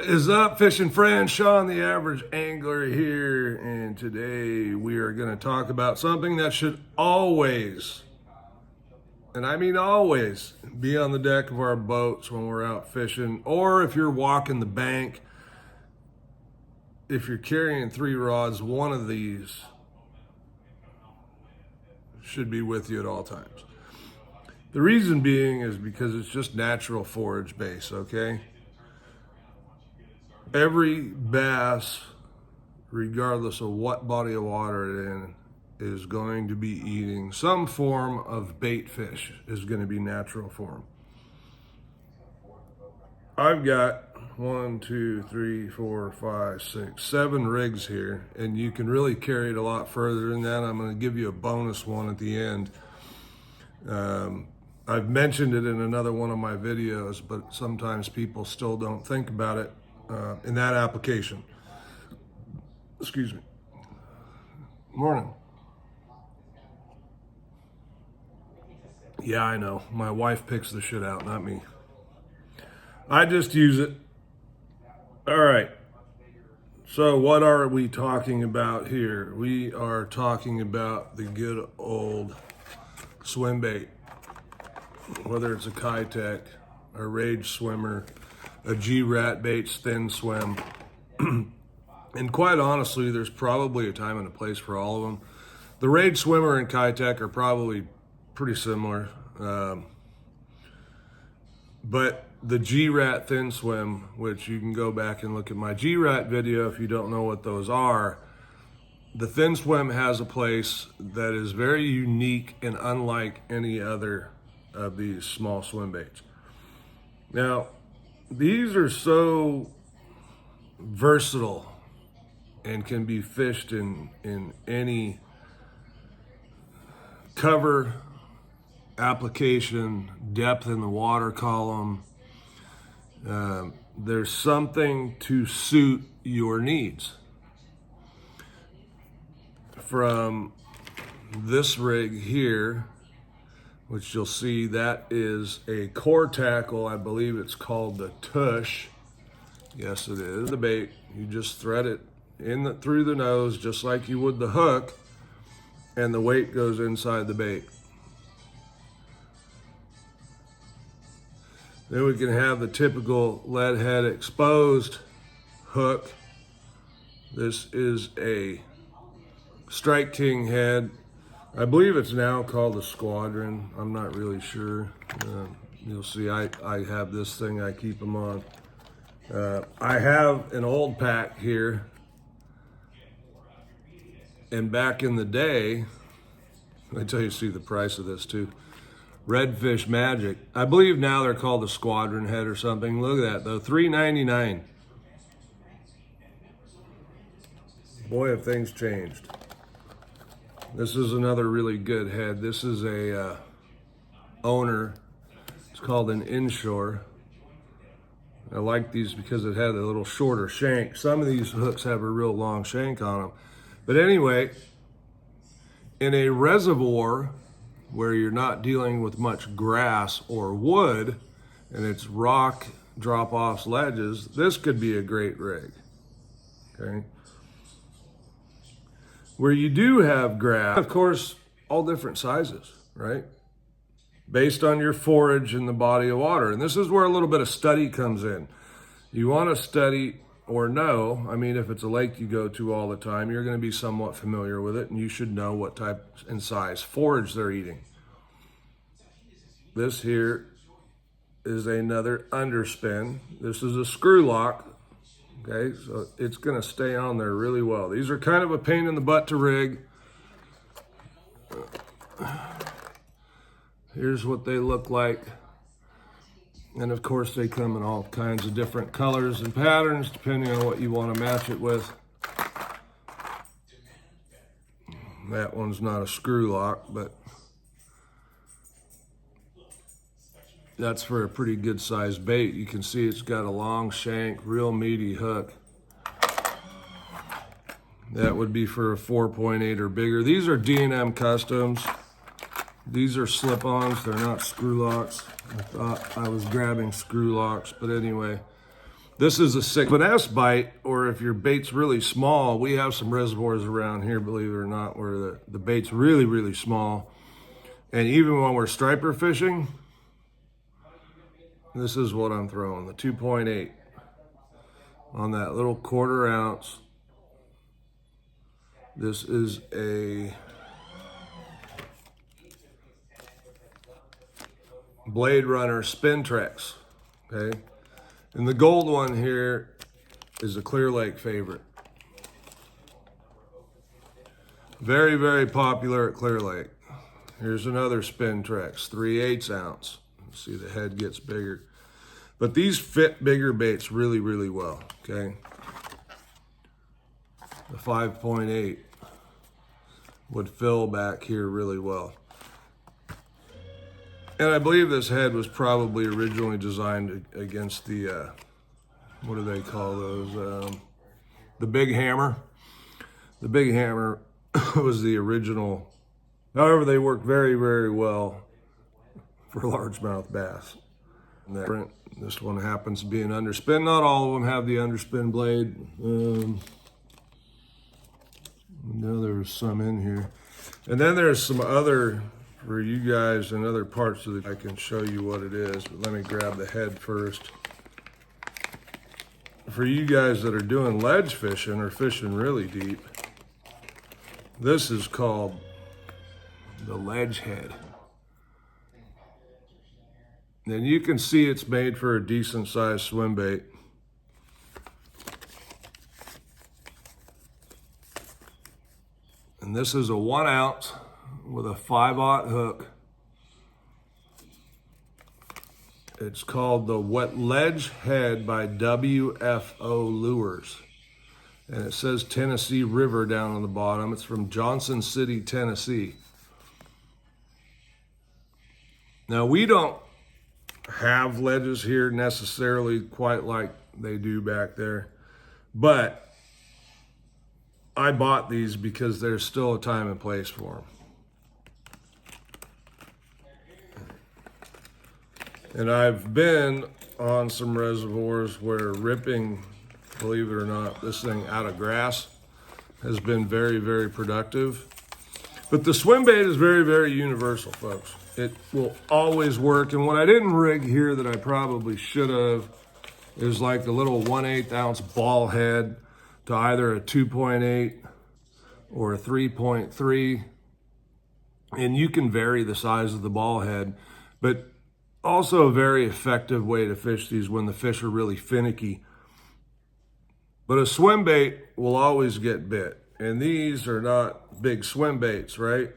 What is up, fishing friends? Sean, the average angler here, and today we are going to talk about something that should always, and I mean always, be on the deck of our boats when we're out fishing, or if you're walking the bank. If you're carrying 3 rods, one of these should be with you at all times. The reason being is because it's just natural forage base, okay? Every bass, regardless of what body of water it's in, is going to be eating some form of bait fish, is going to be natural for them. I've got 1, 2, 3, 4, 5, 6, 7 rigs here, and you can really carry it a lot further than that. I'm going to give you a bonus one at the end. I've mentioned it in another one of my videos, but sometimes people still don't think about it in that application. Excuse me. Morning. Yeah, I know. My wife picks the shit out, not me. I just use it. All right. So what are we talking about here? We are talking about the good old swim bait. Whether it's a Kitech, a Rage Swimmer, a Ratt baits thin swim. And quite honestly, there's probably a time and a place for all of them. The Rage Swimmer and Kitech are probably pretty similar. But the Ratt thin swim, which you can go back and look at my Ratt video if you don't know what those are. The thin swim has a place that is very unique and unlike any other of these small swim baits. Now, these are so versatile and can be fished in any cover, application, depth in the water column. There's something to suit your needs. From this rig here, which you'll see, that is a core tackle. I believe it's called the tush. Yes, it is. The bait, you just thread it through the nose just like you would the hook, and the weight goes inside the bait. Then we can have the typical lead head exposed hook. This is a Strike King head. I believe it's now called a Squadron. I'm not really sure. You'll see I have this thing, I keep them on. I have an old pack here. And back in the day, I tell you, see the price of this too. Redfish Magic. I believe now they're called the Squadron head or something. Look at that though, $3.99. Boy, have things changed. This is another really good head. This is a owner. It's called an inshore. I like these because it had a little shorter shank. Some of these hooks have a real long shank on them. But anyway, in a reservoir where you're not dealing with much grass or wood, and it's rock drop-off ledges, this could be a great rig, okay? Where you do have grass, of course, all different sizes, right? Based on your forage and the body of water. And this is where a little bit of study comes in. You want to study or know, I mean, if it's a lake you go to all the time, you're going to be somewhat familiar with it, and you should know what type and size forage they're eating. This here is another underspin. This is a screw lock. Okay, so it's going to stay on there really well. These are kind of a pain in the butt to rig. Here's what they look like. And of course they come in all kinds of different colors and patterns depending on what you want to match it with. That one's not a screw lock, but that's for a pretty good sized bait. You can see it's got a long shank, real meaty hook. That would be for a 4.8 or bigger. These are D&M Customs. These are slip-ons, they're not screw locks. I thought I was grabbing screw locks, but anyway. This is a finesse bite, or if your bait's really small, we have some reservoirs around here, believe it or not, where the bait's really, really small. And even when we're striper fishing, this is what I'm throwing, the 2.8 on that little 1/4 ounce. This is a Blade Runner Spin Trex, okay? And the gold one here is a Clear Lake favorite. Very, very popular at Clear Lake. Here's another Spin Trex, 3/8 ounce. See, the head gets bigger. But these fit bigger baits really, really well, okay? The 5.8 would fill back here really well. And I believe this head was probably originally designed against the, what do they call those? The Big Hammer. The Big Hammer was the original. However, they work very, very well for largemouth bass. This one happens to be an underspin. Not all of them have the underspin blade. No, there's some in here. And then there's some other, for you guys in other parts of the, I can show you what it is, but let me grab the head first. For you guys that are doing ledge fishing or fishing really deep, this is called the ledge head. And you can see it's made for a decent sized swim bait. And this is a 1 ounce with a 5/0 hook. It's called the Wet Ledge Head by WFO Lures. And it says Tennessee River down on the bottom. It's from Johnson City, Tennessee. Now, we don't have ledges here necessarily quite like they do back there, but I bought these because there's still a time and place for them. And I've been on some reservoirs where ripping, believe it or not, this thing out of grass has been very, very productive. But the swim bait is very, very universal, folks. It will always work. And what I didn't rig here that I probably should have is like the little 1/8 ounce ball head to either a 2.8 or a 3.3. And you can vary the size of the ball head, but also a very effective way to fish these when the fish are really finicky. But a swim bait will always get bit. And these are not big swim baits, right?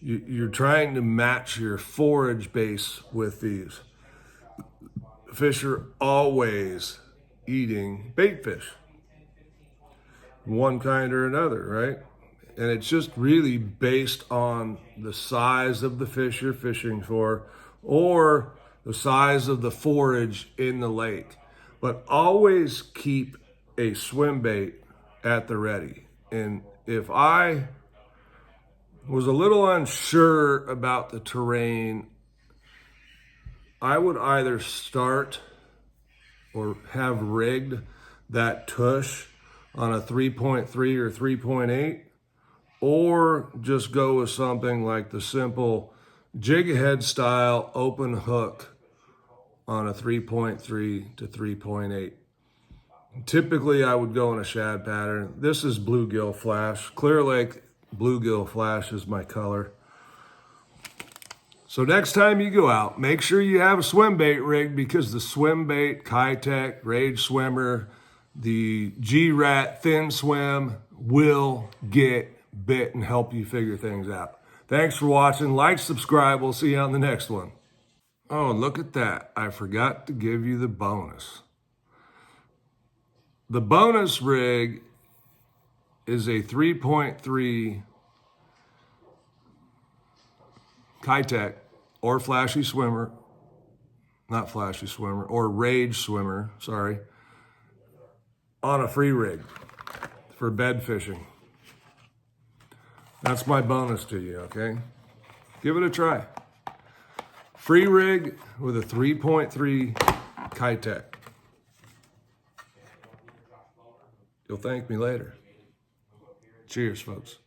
You're trying to match your forage base with these. Fish are always eating bait fish, one kind or another, right? And it's just really based on the size of the fish you're fishing for or the size of the forage in the lake. But always keep a swim bait at the ready. And if I was a little unsure about the terrain, I would either start or have rigged that tush on a 3.3 or 3.8, or just go with something like the simple Jig Head style open hook on a 3.3 to 3.8. Typically, I would go in a shad pattern. This is bluegill flash. Clear Lake bluegill flash is my color. So next time you go out, make sure you have a swim bait rigged, because the swim bait, Kitech, Rage Swimmer, the G-Ratt Thin Swim will get bit and help you figure things out. Thanks for watching. Like, subscribe. We'll see you on the next one. Oh, look at that. I forgot to give you the bonus. The bonus rig is a 3.3 Kitech or Flashy Swimmer, not Flashy Swimmer, or Rage Swimmer, sorry, on a free rig for bed fishing. That's my bonus to you, okay? Give it a try. Free rig with a 3.3 Kitech. You'll thank me later. Cheers, folks.